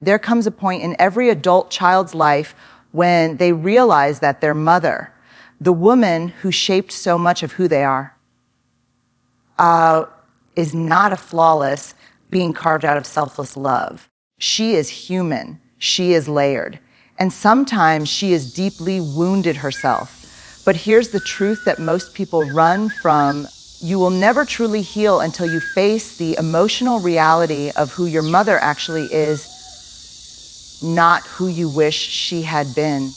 There comes a point in every adult child's life when they realize that their mother, the woman who shaped so much of who they are, is not a flawless being carved out of selfless love. She is human. She is layered. And sometimes she has deeply wounded herself. But here's the truth that most people run from. You will never truly heal until you face the emotional reality of who your mother actually is, not who you wish she had been.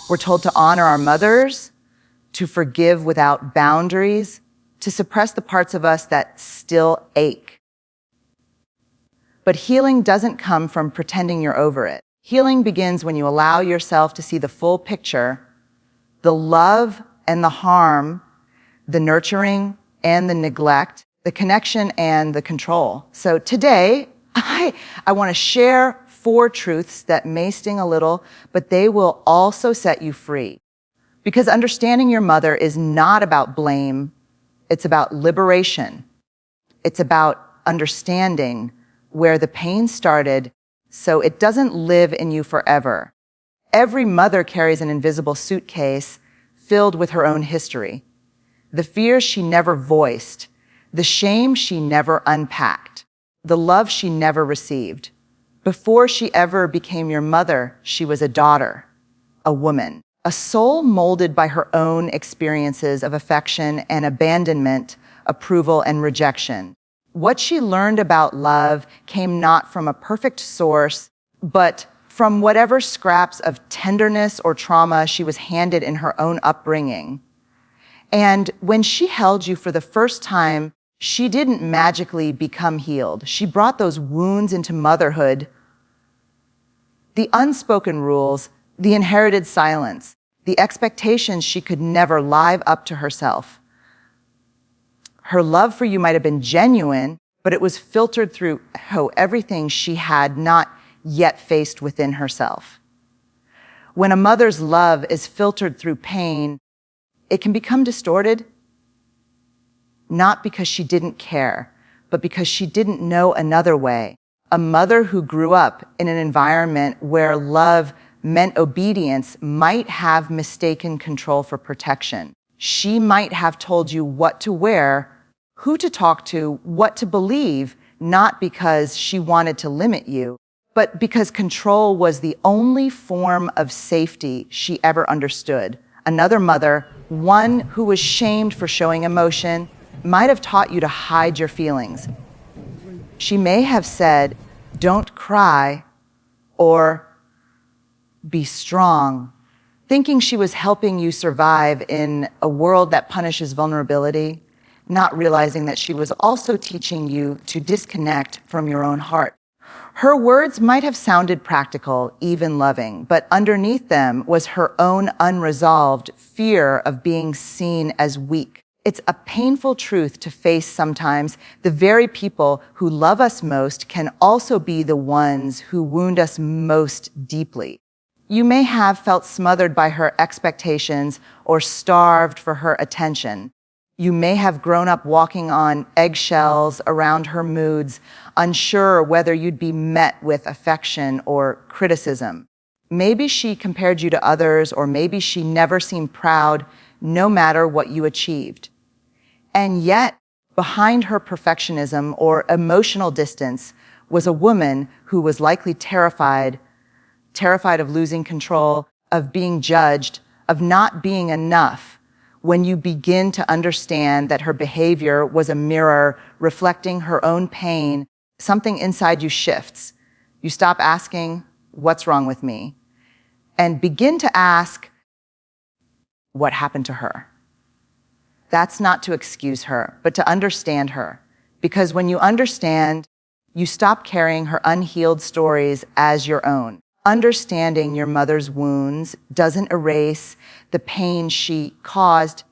We're told to honor our mothers, to forgive without boundaries, to suppress the parts of us that still ache. But healing doesn't come from pretending you're over it. Healing begins when you allow yourself to see the full picture, the love and the harm, the nurturing and the neglect, the connection and the control. So today, I want to share 4 truths that may sting a little, but they will also set you free. Because understanding your mother is not about blame. It's about liberation. It's about understanding where the pain started so it doesn't live in you forever. Every mother carries an invisible suitcase filled with her own history. The fears she never voiced, the shame she never unpacked, the love she never received. Before she ever became your mother, she was a daughter, a woman, a soul molded by her own experiences of affection and abandonment, approval and rejection. What she learned about love came not from a perfect source, but from whatever scraps of tenderness or trauma she was handed in her own upbringing. And when she held you for the first time, she didn't magically become healed. She brought those wounds into motherhood, the unspoken rules, the inherited silence, the expectations she could never live up to herself. Her love for you might have been genuine, but it was filtered through everything she had not yet faced within herself. When a mother's love is filtered through pain, it can become distorted, not because she didn't care, but because she didn't know another way. A mother who grew up in an environment where love meant obedience might have mistaken control for protection. She might have told you what to wear, who to talk to, what to believe, not because she wanted to limit you, but because control was the only form of safety she ever understood. Another mother, one who was shamed for showing emotion, might have taught you to hide your feelings. She may have said, "Don't cry," or "Be strong," thinking she was helping you survive in a world that punishes vulnerability, not realizing that she was also teaching you to disconnect from your own heart. Her words might have sounded practical, even loving, but underneath them was her own unresolved fear of being seen as weak. It's a painful truth to face sometimes. The very people who love us most can also be the ones who wound us most deeply. You may have felt smothered by her expectations or starved for her attention. You may have grown up walking on eggshells around her moods, unsure whether you'd be met with affection or criticism. Maybe she compared you to others, or maybe she never seemed proud, no matter what you achieved. And yet, behind her perfectionism or emotional distance was a woman who was likely terrified of losing control, of being judged, of not being enough. When you begin to understand that her behavior was a mirror reflecting her own pain, something inside you shifts. You stop asking, "What's wrong with me?" and begin to ask, "What happened to her?" That's not to excuse her, but to understand her. Because when you understand, you stop carrying her unhealed stories as your own. Understanding your mother's wounds doesn't erase the pain she caused,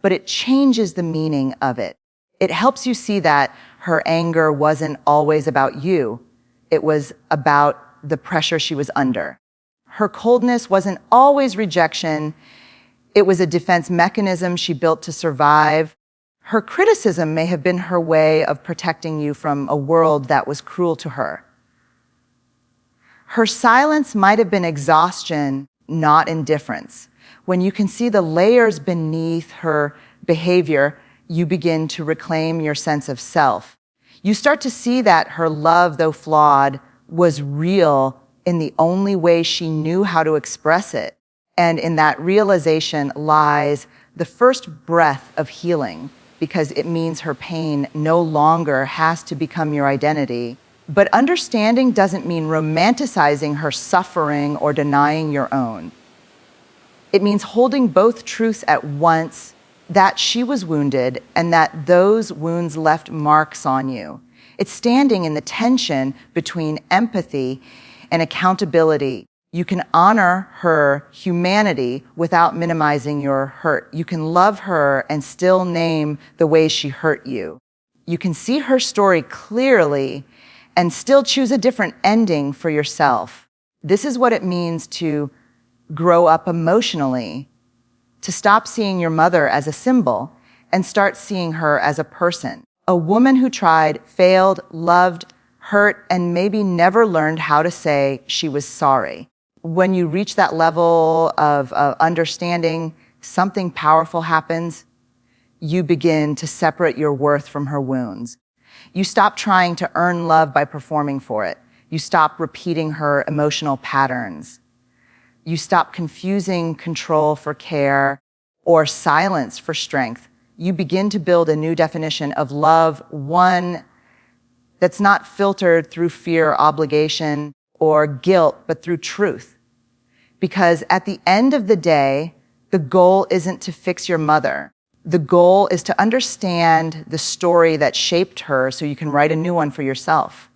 but it changes the meaning of it. It helps you see that her anger wasn't always about you. It was about the pressure she was under. Her coldness wasn't always rejection. It was a defense mechanism she built to survive. Her criticism may have been her way of protecting you from a world that was cruel to her. Her silence might have been exhaustion, not indifference. When you can see the layers beneath her behavior, you begin to reclaim your sense of self. You start to see that her love, though flawed, was real in the only way she knew how to express it. And in that realization lies the first breath of healing, because it means her pain no longer has to become your identity. But understanding doesn't mean romanticizing her suffering or denying your own. It means holding both truths at once, that she was wounded and that those wounds left marks on you. It's standing in the tension between empathy and accountability. You can honor her humanity without minimizing your hurt. You can love her and still name the ways she hurt you. You can see her story clearly and still choose a different ending for yourself. This is what it means to grow up emotionally, to stop seeing your mother as a symbol and start seeing her as a person. A woman who tried, failed, loved, hurt, and maybe never learned how to say she was sorry. When you reach that level of understanding, something powerful happens. You begin to separate your worth from her wounds. You stop trying to earn love by performing for it. You stop repeating her emotional patterns. You stop confusing control for care or silence for strength. You begin to build a new definition of love, one that's not filtered through fear, obligation, or guilt, but through truth. Because at the end of the day, the goal isn't to fix your mother. The goal is to understand the story that shaped her so you can write a new one for yourself.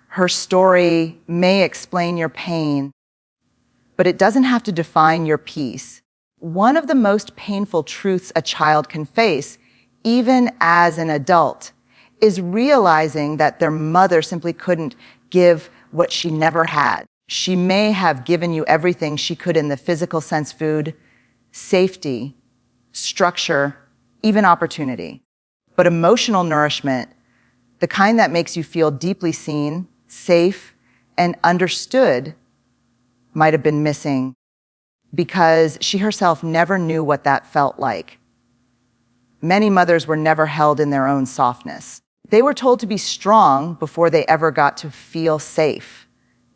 Her story may explain your pain, but it doesn't have to define your peace. One of the most painful truths a child can face, even as an adult, is realizing that their mother simply couldn't give what she never had. She may have given you everything she could in the physical sense: food, safety, structure, even opportunity. But emotional nourishment, the kind that makes you feel deeply seen, safe, and understood, might have been missing because she herself never knew what that felt like. Many mothers were never held in their own softness. They were told to be strong before they ever got to feel safe.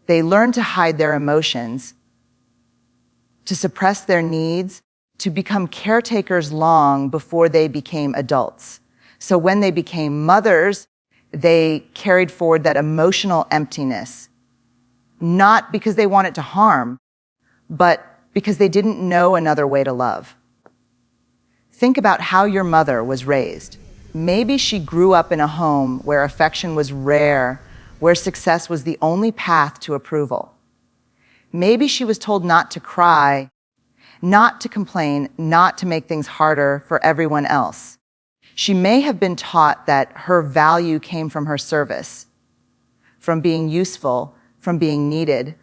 They learned to hide their emotions, to suppress their needs, to become caretakers long before they became adults. So when they became mothers, they carried forward that emotional emptiness, not because they wanted to harm, but because they didn't know another way to love. Think about how your mother was raised. Maybe she grew up in a home where affection was rare, where success was the only path to approval. Maybe she was told not to cry, not to complain, not to make things harder for everyone else. She may have been taught that her value came from her service, from being useful, from being needed,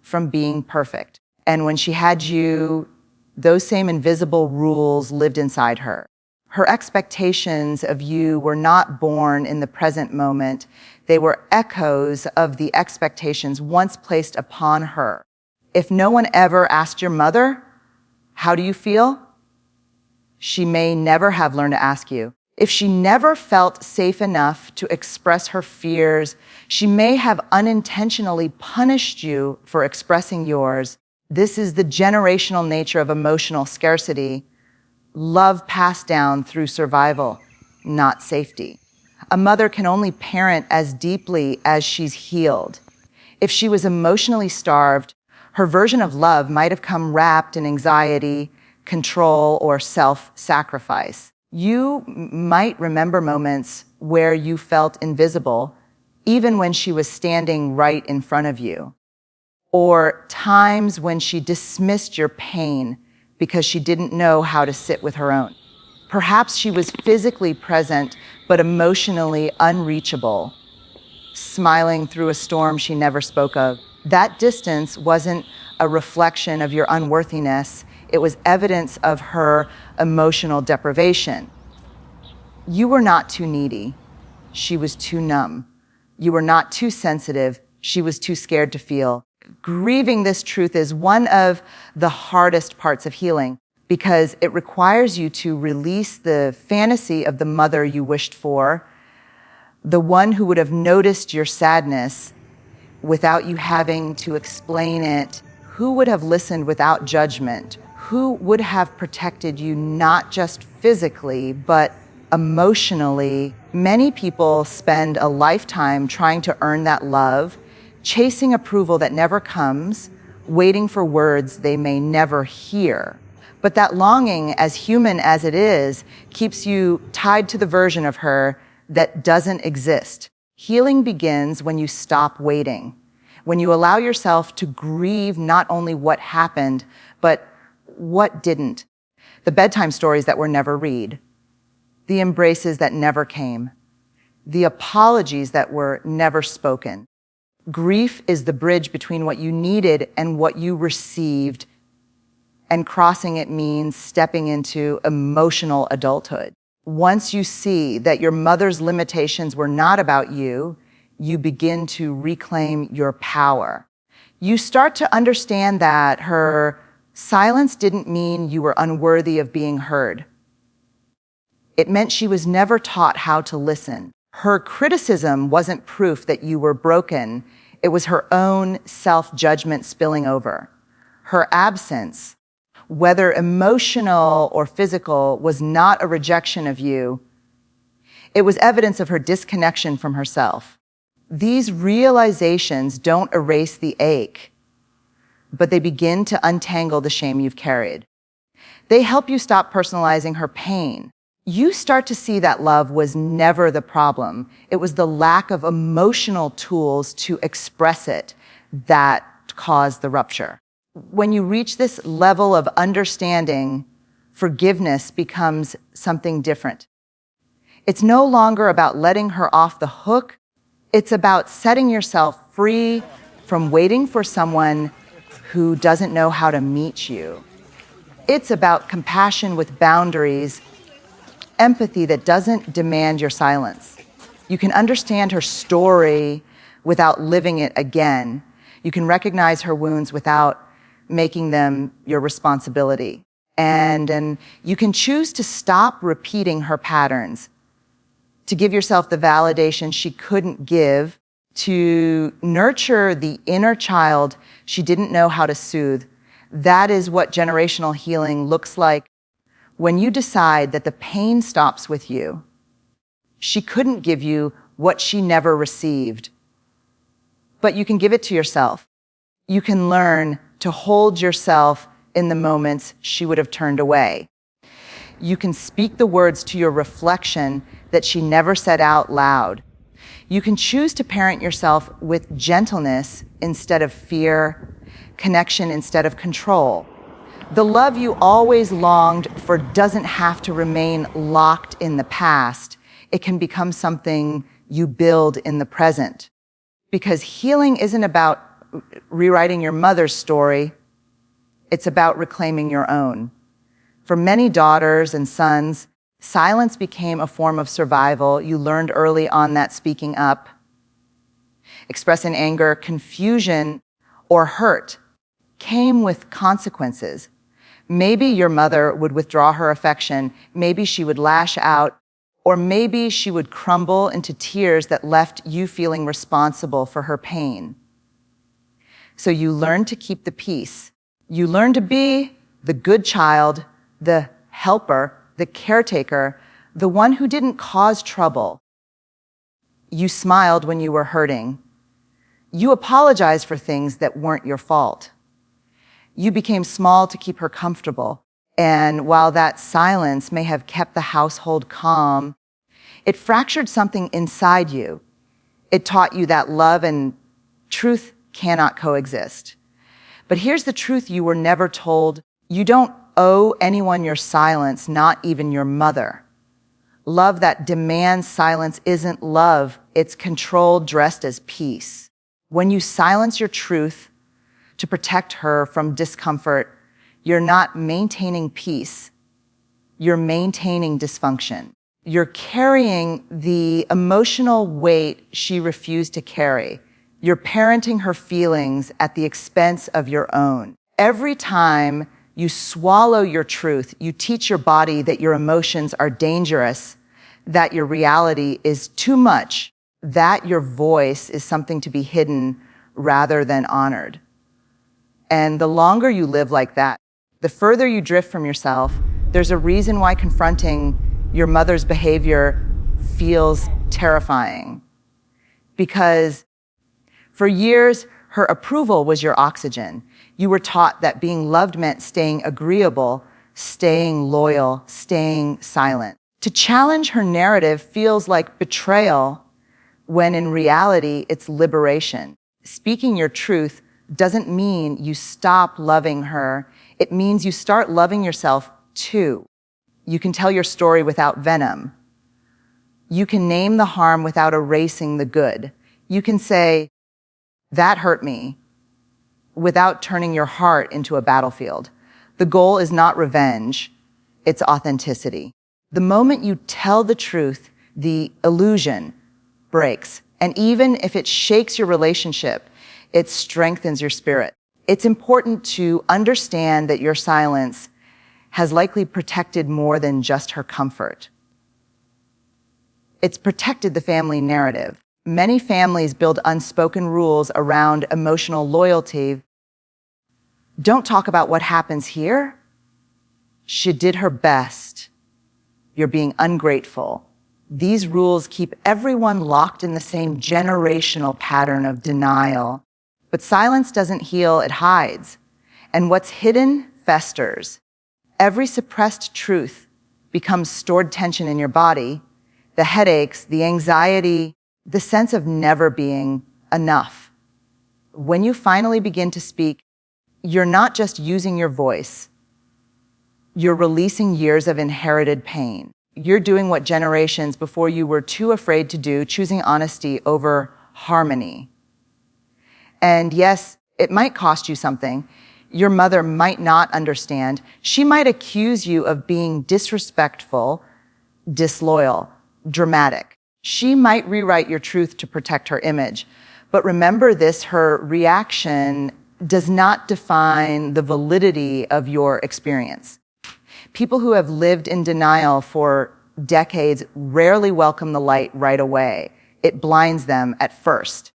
from being perfect. And when she had you, those same invisible rules lived inside her. Her expectations of you were not born in the present moment. They were echoes of the expectations once placed upon her. If no one ever asked your mother, "How do you feel?" she may never have learned to ask you. If she never felt safe enough to express her fears, she may have unintentionally punished you for expressing yours. This is the generational nature of emotional scarcity, love passed down through survival, not safety. A mother can only parent as deeply as she's healed. If she was emotionally starved, her version of love might have come wrapped in anxiety, control, or self-sacrifice. You might remember moments where you felt invisible, even when she was standing right in front of you, or times when she dismissed your pain because she didn't know how to sit with her own. Perhaps she was physically present, but emotionally unreachable, smiling through a storm she never spoke of. That distance wasn't a reflection of your unworthiness. It was evidence of her emotional deprivation. You were not too needy. She was too numb. You were not too sensitive. She was too scared to feel. Grieving this truth is one of the hardest parts of healing because it requires you to release the fantasy of the mother you wished for, the one who would have noticed your sadness without you having to explain it, who would have listened without judgment, who would have protected you not just physically, but emotionally. Many people spend a lifetime trying to earn that love, chasing approval that never comes, waiting for words they may never hear. But that longing, as human as it is, keeps you tied to the version of her that doesn't exist. Healing begins when you stop waiting, when you allow yourself to grieve not only what happened, but what didn't. The bedtime stories that were never read, the embraces that never came, the apologies that were never spoken. Grief is the bridge between what you needed and what you received, and crossing it means stepping into emotional adulthood. Once you see that your mother's limitations were not about you, you begin to reclaim your power. You start to understand that her silence didn't mean you were unworthy of being heard. It meant she was never taught how to listen. Her criticism wasn't proof that you were broken. It was her own self-judgment spilling over. Her absence, whether emotional or physical, was not a rejection of you. It was evidence of her disconnection from herself. These realizations don't erase the ache, but they begin to untangle the shame you've carried. They help you stop personalizing her pain. You start to see that love was never the problem. It was the lack of emotional tools to express it that caused the rupture. When you reach this level of understanding, forgiveness becomes something different. It's no longer about letting her off the hook. It's about setting yourself free from waiting for someone who doesn't know how to meet you. It's about compassion with boundaries, empathy that doesn't demand your silence. You can understand her story without living it again. You can recognize her wounds without making them your responsibility. And you can choose to stop repeating her patterns, to give yourself the validation she couldn't give, to nurture the inner child she didn't know how to soothe. That is what generational healing looks like. When you decide that the pain stops with you, she couldn't give you what she never received, but you can give it to yourself. You can learn to hold yourself in the moments she would have turned away. You can speak the words to your reflection that she never said out loud. You can choose to parent yourself with gentleness instead of fear, connection instead of control. The love you always longed for doesn't have to remain locked in the past. It can become something you build in the present. Because healing isn't about rewriting your mother's story. It's about reclaiming your own. For many daughters and sons, silence became a form of survival. You learned early on that speaking up, expressing anger, confusion, or hurt came with consequences. Maybe your mother would withdraw her affection, maybe she would lash out, or maybe she would crumble into tears that left you feeling responsible for her pain. So you learn to keep the peace. You learn to be the good child, the helper, the caretaker, the one who didn't cause trouble. You smiled when you were hurting. You apologized for things that weren't your fault. You became small to keep her comfortable. And while that silence may have kept the household calm, it fractured something inside you. It taught you that love and truth cannot coexist. But here's the truth you were never told. You don't owe anyone your silence, not even your mother. Love that demands silence isn't love. It's control dressed as peace. When you silence your truth to protect her from discomfort, you're not maintaining peace. You're maintaining dysfunction. You're carrying the emotional weight she refused to carry. You're parenting her feelings at the expense of your own. Every time you swallow your truth, you teach your body that your emotions are dangerous, that your reality is too much, that your voice is something to be hidden rather than honored. And the longer you live like that, the further you drift from yourself. There's a reason why confronting your mother's behavior feels terrifying. Because for years, her approval was your oxygen. You were taught that being loved meant staying agreeable, staying loyal, staying silent. To challenge her narrative feels like betrayal, when in reality, it's liberation. Speaking your truth doesn't mean you stop loving her. It means you start loving yourself too. You can tell your story without venom. You can name the harm without erasing the good. You can say, "That hurt me," without turning your heart into a battlefield. The goal is not revenge, it's authenticity. The moment you tell the truth, the illusion breaks. And even if it shakes your relationship, it strengthens your spirit. It's important to understand that your silence has likely protected more than just her comfort. It's protected the family narrative. Many families build unspoken rules around emotional loyalty. Don't talk about what happens here. She did her best. You're being ungrateful. These rules keep everyone locked in the same generational pattern of denial. But silence doesn't heal, it hides. And what's hidden festers. Every suppressed truth becomes stored tension in your body. The headaches, the anxiety, the sense of never being enough. When you finally begin to speak, you're not just using your voice. You're releasing years of inherited pain. You're doing what generations before you were too afraid to do, choosing honesty over harmony. And yes, it might cost you something. Your mother might not understand. She might accuse you of being disrespectful, disloyal, dramatic. She might rewrite your truth to protect her image. But remember this, her reaction does not define the validity of your experience. People who have lived in denial for decades rarely welcome the light right away. It blinds them at first.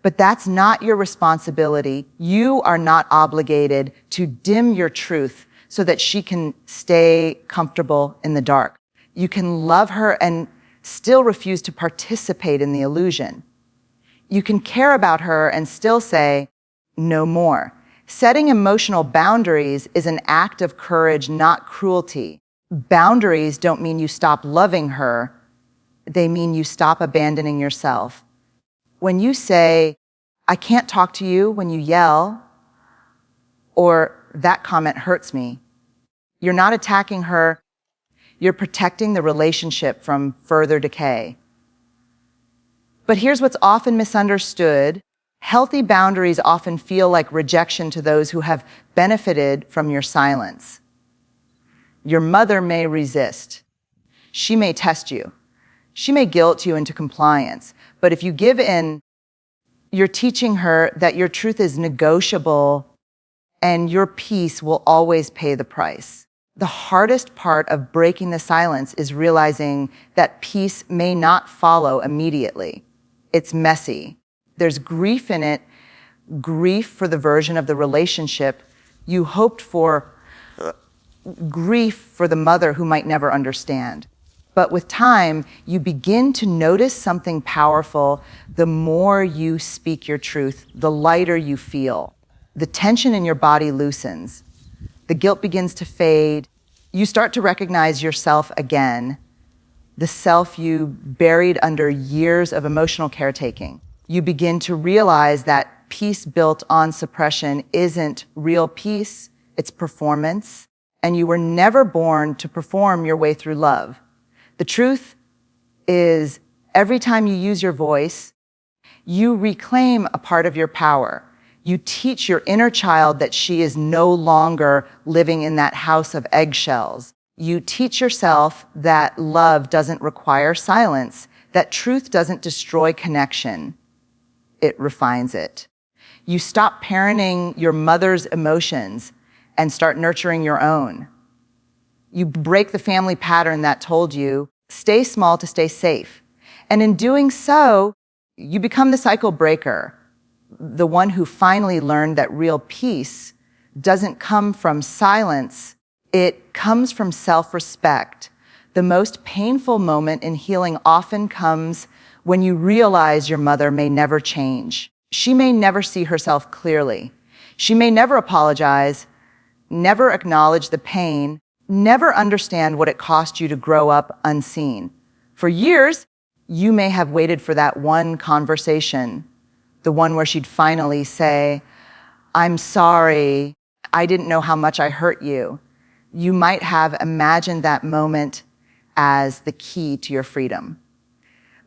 But that's not your responsibility. You are not obligated to dim your truth so that she can stay comfortable in the dark. You can love her and still refuse to participate in the illusion. You can care about her and still say, "No more." Setting emotional boundaries is an act of courage, not cruelty. Boundaries don't mean you stop loving her. They mean you stop abandoning yourself. When you say, "I can't talk to you," when you yell, or "that comment hurts me," you're not attacking her. You're protecting the relationship from further decay. But here's what's often misunderstood. Healthy boundaries often feel like rejection to those who have benefited from your silence. Your mother may resist. She may test you. She may guilt you into compliance. But if you give in, you're teaching her that your truth is negotiable and your peace will always pay the price. The hardest part of breaking the silence is realizing that peace may not follow immediately. It's messy. There's grief in it, grief for the version of the relationship you hoped for, grief for the mother who might never understand. But with time, you begin to notice something powerful. The more you speak your truth, the lighter you feel. The tension in your body loosens. The guilt begins to fade. You start to recognize yourself again, the self you buried under years of emotional caretaking. You begin to realize that peace built on suppression isn't real peace, it's performance. And you were never born to perform your way through love. The truth is, every time you use your voice, you reclaim a part of your power. You teach your inner child that she is no longer living in that house of eggshells. You teach yourself that love doesn't require silence, that truth doesn't destroy connection. it refines it. You stop parenting your mother's emotions and start nurturing your own. You break the family pattern that told you, stay small to stay safe. And in doing so, you become the cycle breaker, the one who finally learned that real peace doesn't come from silence, it comes from self-respect. The most painful moment in healing often comes when you realize your mother may never change. She may never see herself clearly. She may never apologize, never acknowledge the pain, never understand what it cost you to grow up unseen. For years, you may have waited for that one conversation, the one where she'd finally say, "I'm sorry, I didn't know how much I hurt you." You might have imagined that moment as the key to your freedom.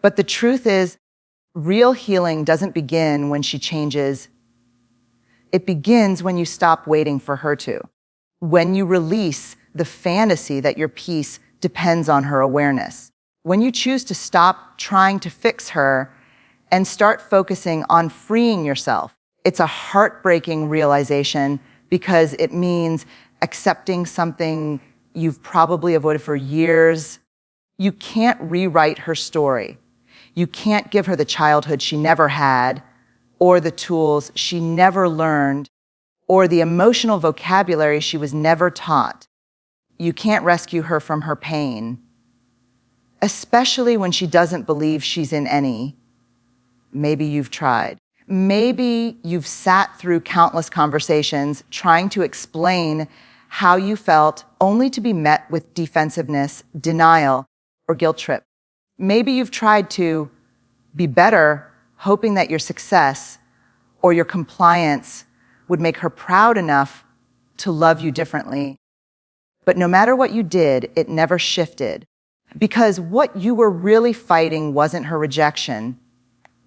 But the truth is, real healing doesn't begin when she changes. It begins when you stop waiting for her to. When you release the fantasy that your peace depends on her awareness. When you choose to stop trying to fix her and start focusing on freeing yourself. It's a heartbreaking realization because it means accepting something you've probably avoided for years. You can't rewrite her story. You can't give her the childhood she never had, or the tools she never learned, or the emotional vocabulary she was never taught. You can't rescue her from her pain, especially when she doesn't believe she's in any. Maybe you've tried. Maybe you've sat through countless conversations trying to explain how you felt only to be met with defensiveness, denial, or guilt trip. Maybe you've tried to be better, hoping that your success or your compliance would make her proud enough to love you differently. But no matter what you did, it never shifted. Because what you were really fighting wasn't her rejection.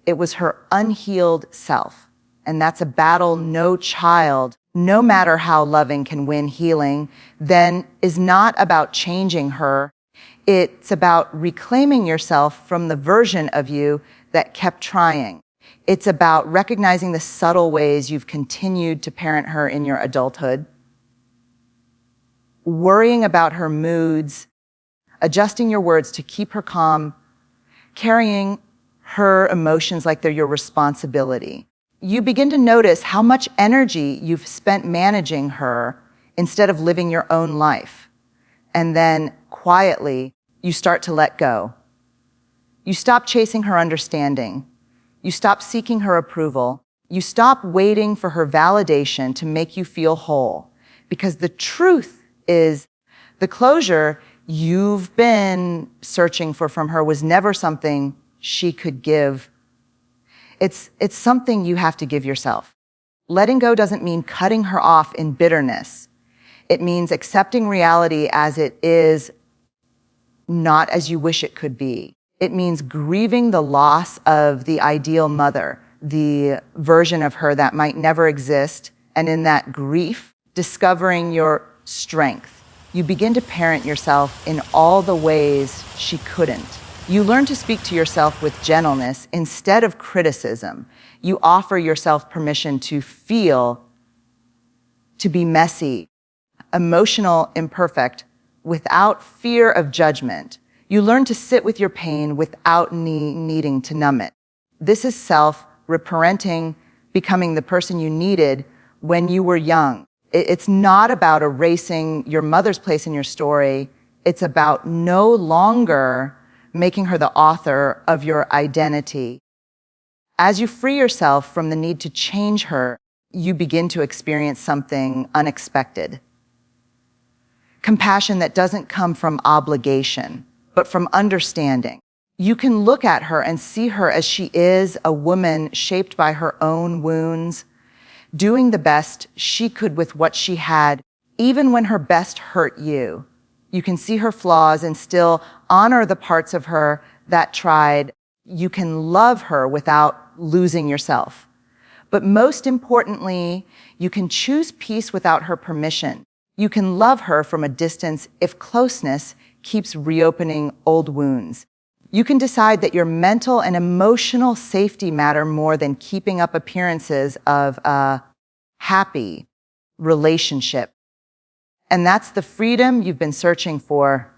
It was her unhealed self. And that's a battle no child, no matter how loving, can win. Healing then is not about changing her. It's about reclaiming yourself from the version of you that kept trying. It's about recognizing the subtle ways you've continued to parent her in your adulthood, worrying about her moods, adjusting your words to keep her calm, carrying her emotions like they're your responsibility. You begin to notice how much energy you've spent managing her instead of living your own life. And then quietly, you start to let go. You stop chasing her understanding. You stop seeking her approval. You stop waiting for her validation to make you feel whole. Because the truth is, the closure you've been searching for from her was never something she could give. It's something you have to give yourself. Letting go doesn't mean cutting her off in bitterness. It means accepting reality as it is, not as you wish it could be. It means grieving the loss of the ideal mother, the version of her that might never exist, and in that grief, discovering your strength. You begin to parent yourself in all the ways she couldn't. You learn to speak to yourself with gentleness instead of criticism. You offer yourself permission to feel, to be messy, emotional, imperfect, without fear of judgment. You learn to sit with your pain without needing to numb it. This is reparenting, becoming the person you needed when you were young. It's not about erasing your mother's place in your story. It's about no longer making her the author of your identity. As you free yourself from the need to change her, you begin to experience something unexpected. Compassion that doesn't come from obligation, but from understanding. You can look at her and see her as she is, a woman shaped by her own wounds, doing the best she could with what she had, even when her best hurt you. You can see her flaws and still honor the parts of her that tried. You can love her without losing yourself. But most importantly, you can choose peace without her permission. You can love her from a distance if closeness keeps reopening old wounds. You can decide that your mental and emotional safety matter more than keeping up appearances of a happy relationship. And that's the freedom you've been searching for.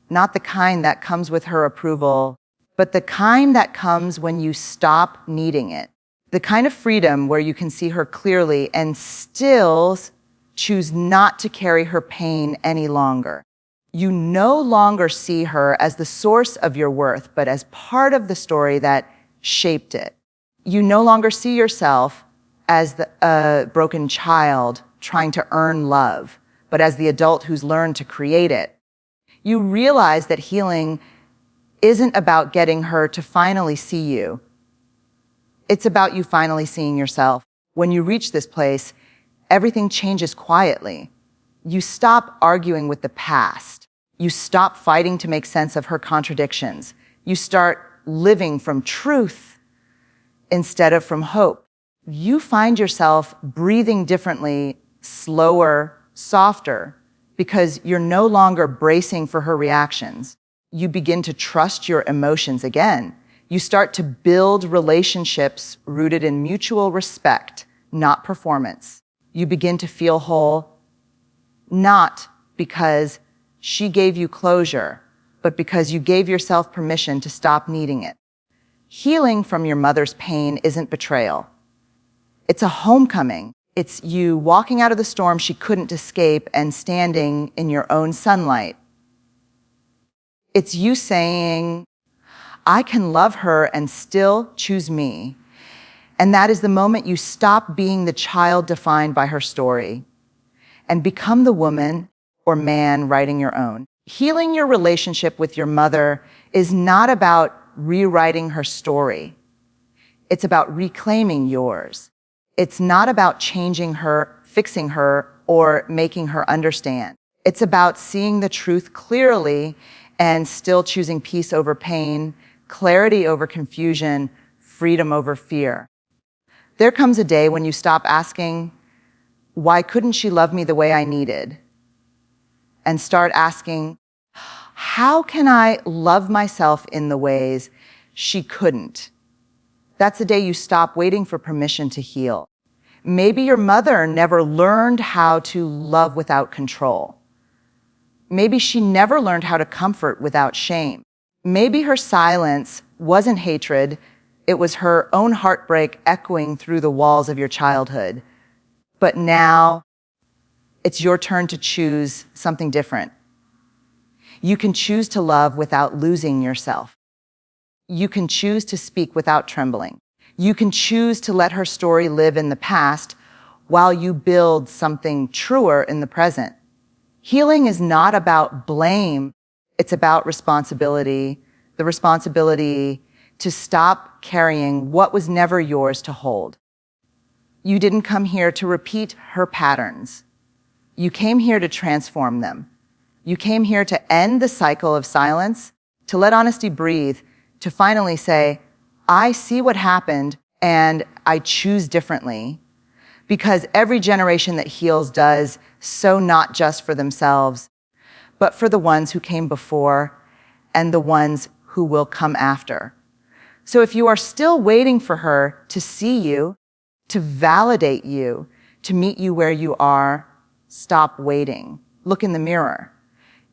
Not the kind that comes with her approval, but the kind that comes when you stop needing it. The kind of freedom where you can see her clearly and still choose not to carry her pain any longer. You no longer see her as the source of your worth, but as part of the story that shaped it. You no longer see yourself as a broken child trying to earn love, but as the adult who's learned to create it. You realize that healing isn't about getting her to finally see you. It's about you finally seeing yourself. When you reach this place, everything changes quietly. You stop arguing with the past. You stop fighting to make sense of her contradictions. You start living from truth instead of from hope. You find yourself breathing differently, slower, softer, because you're no longer bracing for her reactions. You begin to trust your emotions again. You start to build relationships rooted in mutual respect, not performance. You begin to feel whole, not because she gave you closure, but because you gave yourself permission to stop needing it. Healing from your mother's pain isn't betrayal. It's a homecoming. It's you walking out of the storm she couldn't escape and standing in your own sunlight. It's you saying, I can love her and still choose me. And that is the moment you stop being the child defined by her story and become the woman or man writing your own. Healing your relationship with your mother is not about rewriting her story. It's about reclaiming yours. It's not about changing her, fixing her, or making her understand. It's about seeing the truth clearly and still choosing peace over pain, clarity over confusion, freedom over fear. There comes a day when you stop asking, why couldn't she love me the way I needed? And start asking, how can I love myself in the ways she couldn't? That's the day you stop waiting for permission to heal. Maybe your mother never learned how to love without control. Maybe she never learned how to comfort without shame. Maybe her silence wasn't hatred, it was her own heartbreak echoing through the walls of your childhood. But now, it's your turn to choose something different. You can choose to love without losing yourself. You can choose to speak without trembling. You can choose to let her story live in the past while you build something truer in the present. Healing is not about blame, it's about responsibility, the responsibility to stop carrying what was never yours to hold. You didn't come here to repeat her patterns. You came here to transform them. You came here to end the cycle of silence, to let honesty breathe, to finally say, I see what happened and I choose differently. Because every generation that heals does so not just for themselves, but for the ones who came before and the ones who will come after. So if you are still waiting for her to see you, to validate you, to meet you where you are, stop waiting. Look in the mirror.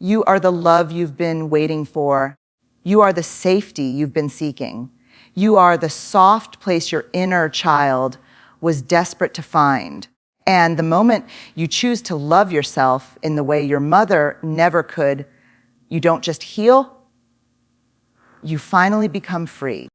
You are the love you've been waiting for. You are the safety you've been seeking. You are the soft place your inner child was desperate to find. And the moment you choose to love yourself in the way your mother never could, you don't just heal, you finally become free.